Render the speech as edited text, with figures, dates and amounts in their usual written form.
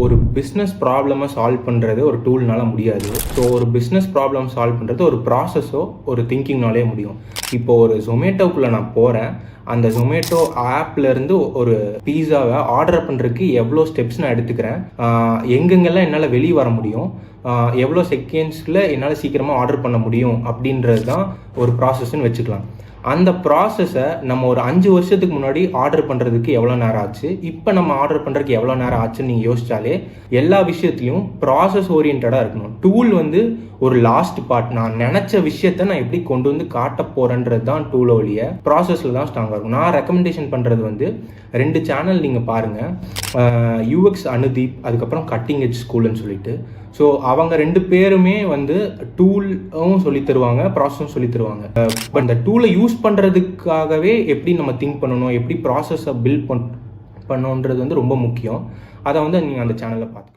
ஒரு business ப்ராப்ளமை solve பண்ணுறது ஒரு டூல்னால முடியாது. ஸோ ஒரு பிஸ்னஸ் ப்ராப்ளம் சால்வ் பண்ணுறது ஒரு ப்ராசஸோ ஒரு திங்கிங்னாலே முடியும். இப்போ ஒரு ஜொமேட்டோக்குள்ளே நான் போகிறேன், அந்த ஜொமேட்டோ ஆப்லேருந்து ஒரு பீஸாவை ஆர்டர் பண்ணுறதுக்கு எவ்வளோ ஸ்டெப்ஸ் நான் எடுத்துக்கிறேன், எங்கெங்கெல்லாம் என்னால் வெளியே வர முடியும், எவ்வளோ செகண்ட்ஸில் என்னால் சீக்கிரமாக ஆர்டர் பண்ண முடியும் அப்படின்றது தான் ஒரு ப்ராசஸ்ன்னு வச்சுக்கலாம். அந்த ப்ராசஸை நம்ம ஒரு 5 வருஷத்துக்கு முன்னாடி ஆர்டர் பண்ணுறதுக்கு எவ்வளோ நேரம் ஆச்சு, இப்போ நம்ம ஆர்டர் பண்ணுறதுக்கு எவ்வளோ நேரம் ஆச்சுன்னு நீங்கள் யோசிச்சாலே எல்லா விஷயத்துலையும் ப்ராசஸ் ஓரியன்டாக இருக்கணும். டூல் ஒரு லாஸ்ட் பார்ட். நான் நினச்ச விஷயத்த நான் எப்படி கொண்டு வந்து காட்ட போகிறேன்றது தான் டூல் ஒழிய ப்ராசஸில் தான் ஸ்ட்ராங்காக இருக்கும். நான் ரெக்கமெண்டேஷன் பண்ணுறது 2 சேனல் நீங்கள் பாருங்கள், யூஎக்ஸ் அனுதீப், அதுக்கப்புறம் கட்டிங் எட்ஜ் ஸ்கூல்னு சொல்லிட்டு. ஸோ அவங்க 2 பேருமே டூலும் சொல்லி தருவாங்க, ப்ராசஸும் சொல்லி தருவாங்க. பட் அந்த டூலை யூஸ் பண்ணுறதுக்காகவே எப்படி நம்ம திங்க் பண்ணணும், எப்படி ப்ராசஸை பில்ட் பண்ணணுன்றது ரொம்ப முக்கியம். அதை நீங்கள் அந்த சேனலில் பார்த்து